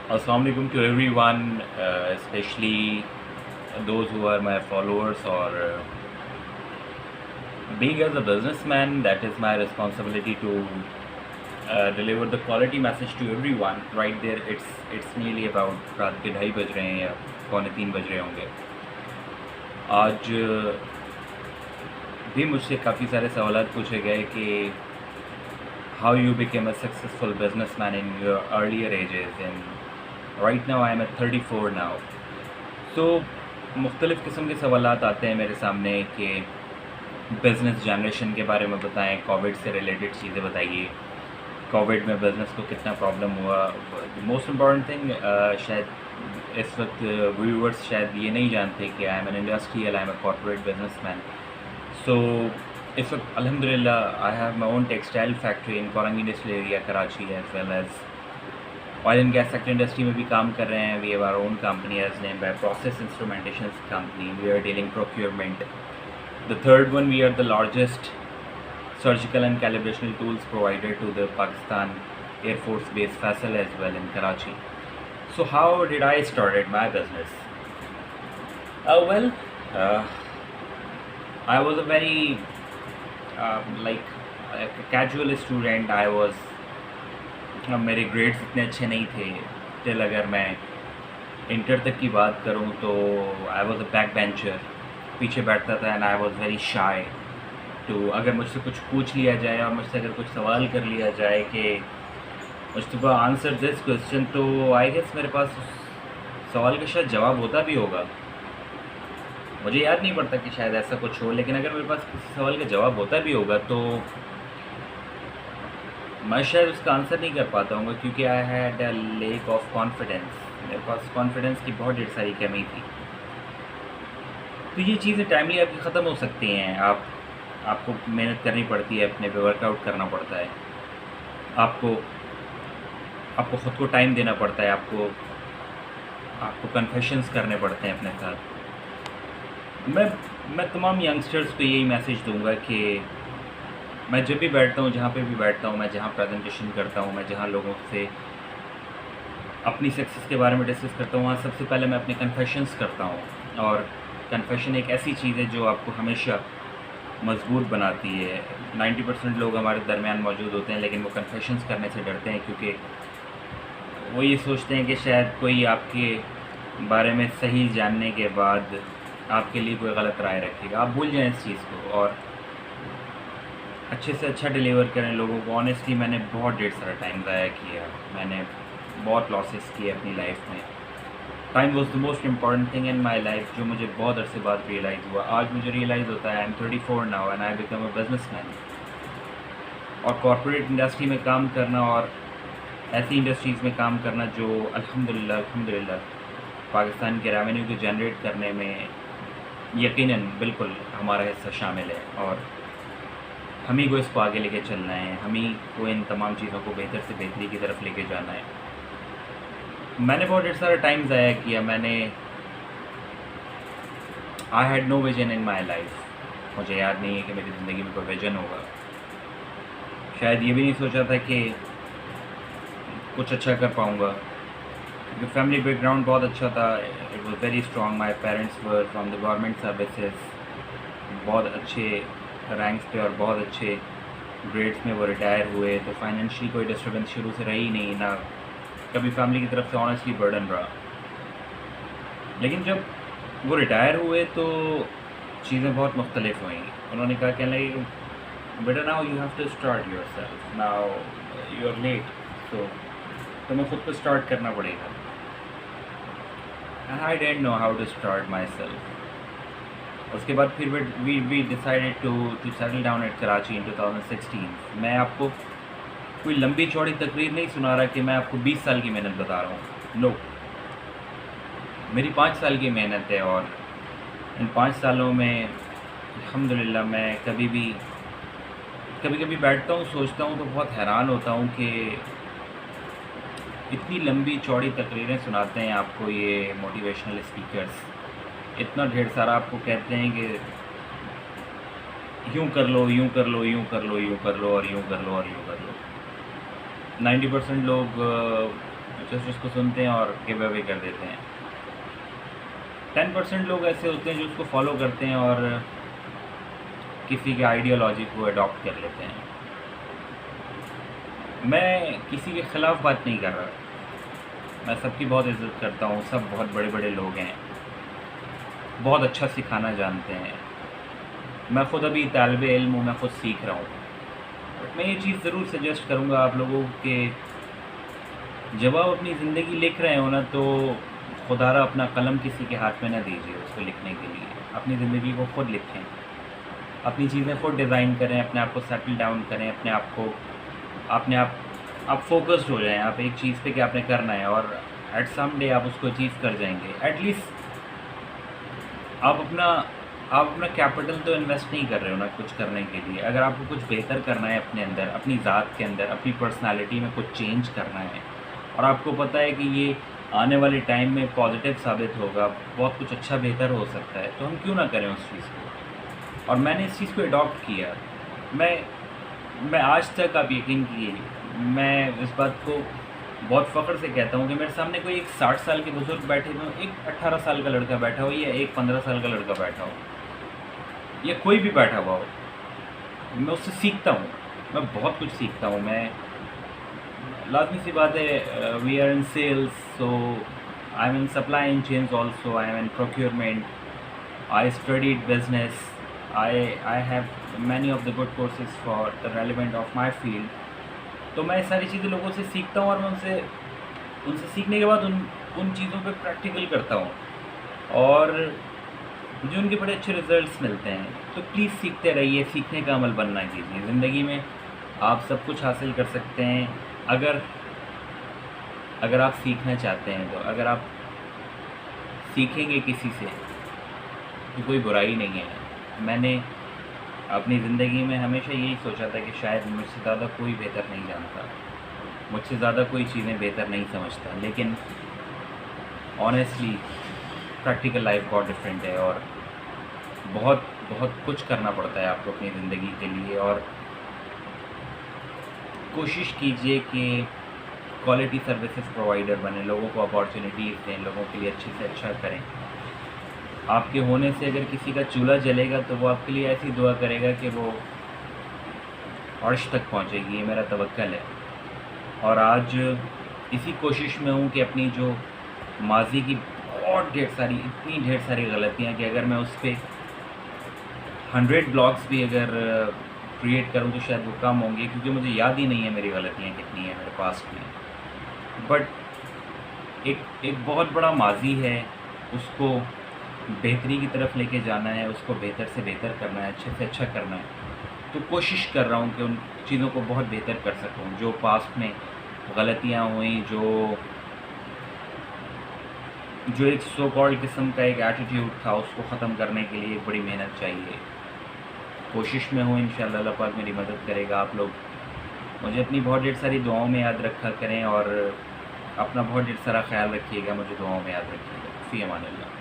Assalamu alaikum to everyone, especially those who are my followers. Or being as a businessman, that is my responsibility to deliver the quality message to everyone. Right there, it's nearly about रात के 2:30 बज रहे हैं या पौने 3 बज रहे होंगे. आज भी मुझसे काफ़ी सारे सवालात पूछे गए कि how you became a successful businessman in your earlier ages, and right now I am at 34 now. So मुख्तलिफ़ किस्म के सवालात आते हैं मेरे सामने कि बिज़नेस जनरेशन के बारे में बताएं, कोविड से रिलेटेड चीज़ें बताइए, कोविड में बिज़नेस को कितना प्रॉब्लम हुआ. मोस्ट इम्पॉर्टेंट थिंग, शायद इस वक्त व्यूअर्स शायद ये नहीं जानते कि I am an industrial, I am a corporate businessman. So इस वक्त अल्हम्दुलिल्लाह I have my own textile factory in Korangi industrial area Karachi, as well as oil and gas sector industry में भी काम कर रहे हैं. We have our own company as name by process instrumentation company. We are dealing procurement. The third one, we are the largest surgical and calibrational tools provider to the Pakistan Air Force Base Faisal as well in Karachi. So how did I started my business? Well, uh, I was a very like a casual student. I was मेरे grades इतने अच्छे नहीं थे till अगर मैं inter तक की बात करूँ तो I was a back bencher, पीछे बैठता था. And I was very shy too, अगर मुझसे कुछ पूछ लिया जाए और मुझसे अगर कुछ सवाल कर लिया जाए कि मुझसे को आंसर दिस क्वेश्चन, तो आई गेस मेरे पास उस सवाल का शायद जवाब होता भी होगा. मुझे याद नहीं पड़ता कि शायद ऐसा कुछ हो, लेकिन अगर मेरे पास किसी सवाल का जवाब होता भी होगा तो मैं शायद उसका आंसर नहीं कर पाता हूँ, क्योंकि I had a lake of confidence. मेरे पास कॉन्फिडेंस की बहुत ढेर सारी कमी थी. तो ये चीज़ें टाइमली आपकी ख़त्म हो सकती हैं. आपको मेहनत करनी पड़ती है, अपने पे वर्कआउट करना पड़ता है, आपको ख़ुद को टाइम देना पड़ता है, आपको कन्फेशंस करने पड़ते हैं अपने साथ. मैं तमाम यंगस्टर्स को यही मैसेज दूंगा कि मैं जब भी बैठता हूँ, जहाँ पे भी बैठता हूँ, मैं जहाँ प्रेजेंटेशन करता हूँ, मैं जहाँ लोगों से अपनी सक्सेस के बारे में डिस्कस करता हूँ, वहाँ सबसे पहले मैं अपने कन्फेशंस करता हूँ. और कन्फेशन एक ऐसी चीज़ है जो आपको हमेशा मजबूत बनाती है. 90% लोग हमारे दरमियान मौजूद होते हैं, लेकिन वो कन्फेशंस करने से डरते हैं, क्योंकि वो ये सोचते हैं कि शायद कोई आपके बारे में सही जानने के बाद आपके लिए कोई गलत राय रखेगा. आप भूल जाएं इस चीज़ को और अच्छे से अच्छा डिलीवर करें लोगों को. ऑनेस्टली मैंने बहुत ढेर सारा टाइम ज़ाया किया, मैंने बहुत लॉसेस किए अपनी लाइफ में. Time was the most important thing in my life, जो मुझे बहुत अरसे बाद रियलाइज़ हुआ. आज मुझे रियलाइज़ होता है I am 34 now and I become a businessman. और कॉर्पोरेट इंडस्ट्री में काम करना और ऐसी इंडस्ट्रीज़ में काम करना जो अल्हम्दुलिल्लाह पाकिस्तान के रेवेन्यू को जनरेट करने में यकीनन बिल्कुल हमारा हिस्सा शामिल है. और हम ही को इसको आगे लेके चलना है, हम ही को इन तमाम चीज़ों को बेहतर से बेहतरी की तरफ लेके जाना है. मैंने बहुत ढेर सारा टाइम ज़ाया किया. I had no vision in my life. मुझे याद नहीं है कि मेरी ज़िंदगी में कोई विजन होगा. शायद ये भी नहीं सोचा था कि कुछ अच्छा कर पाऊँगा, क्योंकि फैमिली बैकग्राउंड बहुत अच्छा था. It was very strong. My parents were from the government services, बहुत अच्छे रैंक्स पे और बहुत अच्छे ग्रेड्स में वो रिटायर हुए. तो फाइनेंशियली कोई डिस्टर्बेंस शुरू से रही नहीं, ना कभी फैमिली की तरफ से ऑनेस्टली बर्डन रहा. लेकिन जब वो रिटायर हुए तो चीज़ें बहुत मुख्तलिफ हुई. उन्होंने कहा कि लाइक बेटा now you have to start yourself, now you are late, तो तुम्हें खुद को स्टार्ट करना पड़ेगा. And I don't know how to start myself. उसके बाद फिर we decided to settle down at Karachi in 2016. मैं आपको कोई लंबी चौड़ी तकरीर नहीं सुना रहा कि मैं आपको 20 साल की मेहनत बता रहा हूँ. नो, मेरी 5 साल की मेहनत है. और इन 5 सालों में अल्हम्दुलिल्लाह मैं कभी कभी बैठता हूँ, सोचता हूँ तो बहुत हैरान होता हूँ कि इतनी लंबी चौड़ी तकरीरें सुनाते हैं आपको ये मोटिवेशनल स्पीकर्स. इतना ढेर सारा आपको कहते हैं कि यूँ कर लो, यूँ कर लो, यूँ कर लो, यूँ कर लो, और यूँ कर लो, और यूँ कर लो. 90% लोग جسٹ اس کو سنتے ہیں اور گیو اوے کر دیتے ہیں. 10% لوگ ایسے ہوتے ہیں جو اس کو فالو کرتے ہیں اور کسی کے آئیڈیالوجی کو اڈاپٹ کر لیتے ہیں. میں کسی کے خلاف بات نہیں کر رہا, میں سب کی بہت عزت کرتا ہوں, سب بہت بڑے بڑے لوگ ہیں, بہت اچھا سکھانا جانتے ہیں. میں خود ابھی طالب علم ہوں, میں خود سیکھ رہا ہوں. بٹ میں یہ چیز ضرور سجیسٹ کروں گا آپ لوگوں کہ جب آپ اپنی زندگی لکھ رہے ہو نا, تو خدا را اپنا قلم کسی کے ہاتھ میں نہ دیجیے اس کو لکھنے کے لیے. اپنی زندگی کو خود لکھیں, اپنی چیزیں خود ڈیزائن کریں, اپنے آپ کو سیٹل ڈاؤن کریں, اپنے آپ فوکسڈ ہو جائیں آپ ایک چیز پہ کہ آپ نے کرنا ہے, اور ایٹ سم ڈے آپ اس کو اچیو کر جائیں گے. ایٹ لیسٹ آپ اپنا کیپٹل تو انویسٹ نہیں کر رہے ہو نا کچھ کرنے کے لیے. اگر آپ کو کچھ بہتر کرنا ہے اپنے اندر, اپنی ذات کے اندر, اپنی پرسنالٹی میں کچھ چینج کرنا ہے, اور آپ کو پتہ ہے کہ یہ آنے والے ٹائم میں پازیٹیو ثابت ہوگا, بہت کچھ اچھا بہتر ہو سکتا ہے, تو ہم کیوں نہ کریں اس چیز کو. اور میں نے اس چیز کو اڈاپٹ کیا. میں آج تک, آپ یقین کیے, میں اس بات کو بہت فخر سے کہتا ہوں کہ میرے سامنے کوئی ایک 60 سال کے بزرگ بیٹھے ہو, ایک 18 سال کا لڑکا بیٹھا ہو, یا ایک 15 سال کا لڑکا بیٹھا ہو, یا کوئی بھی بیٹھا ہوا ہو, میں اس سے سیکھتا ہوں. میں بہت کچھ سیکھتا ہوں. میں لازمی سی بات ہے, we are in sales, so I am in supply in chains also, I am in procurement, I studied business, I have many of the good courses for the relevant of my field. تو میں ساری چیزیں لوگوں سے سیکھتا ہوں, اور میں ان سے سیکھنے کے بعد ان چیزوں پہ پریکٹیکل کرتا ہوں, اور مجھے ان کے بڑے اچھے رزلٹس ملتے ہیں. تو پلیز سیکھتے رہیے, سیکھنے کا عمل بننا کیجیے. زندگی میں آپ سب کچھ حاصل کر سکتے ہیں اگر آپ سیکھنا چاہتے ہیں. تو اگر آپ سیکھیں گے کسی سے تو کوئی برائی نہیں ہے. میں نے اپنی زندگی میں ہمیشہ یہی سوچا تھا کہ شاید مجھ سے زیادہ کوئی بہتر نہیں جانتا, مجھ سے زیادہ کوئی چیزیں بہتر نہیں سمجھتا. لیکن آنیسٹلی پریکٹیکل لائف بہت ڈفرینٹ ہے, اور بہت بہت کچھ کرنا پڑتا ہے آپ کو اپنی زندگی کے لیے. اور کوشش کیجئے کہ کوالٹی سروسز پرووائڈر بنیں, لوگوں کو اپارچونیٹیز دیں, لوگوں کے لیے اچھے سے اچھا کریں. آپ کے ہونے سے اگر کسی کا چولہا جلے گا تو وہ آپ کے لیے ایسی دعا کرے گا کہ وہ عرش تک پہنچے گی, یہ میرا توکل ہے. اور آج اسی کوشش میں ہوں کہ اپنی جو ماضی کی بہت اتنی ڈھیر ساری غلطیاں, کہ اگر میں اس پہ 100 بلاگس بھی اگر کریٹ کروں تو شاید وہ کم ہوں گے, کیونکہ مجھے یاد ہی نہیں ہے میری غلطیاں کتنی ہیں میرے پاسٹ میں. بٹ ایک بہت بڑا ماضی ہے, اس کو بہتری کی طرف لے کے جانا ہے, اس کو بہتر سے بہتر کرنا ہے, اچھے سے اچھا کرنا ہے. تو کوشش کر رہا ہوں کہ ان چیزوں کو بہت بہتر کر سکوں. جو پاسٹ میں غلطیاں ہوئیں, جو ایک سو کالڈ قسم کا ایک ایٹیٹیوڈ تھا, اس کو ختم کرنے کے لیے ایک بڑی محنت چاہیے. کوشش میں ہوں, انشاءاللہ اللہ پاک میری مدد کرے گا. آپ لوگ مجھے اپنی بہت ڈھیر ساری دعاؤں میں یاد رکھا کریں, اور اپنا بہت ڈھیر سارا خیال رکھیے گا, مجھے دعاؤں میں یاد رکھیے گا. فی امان اللہ.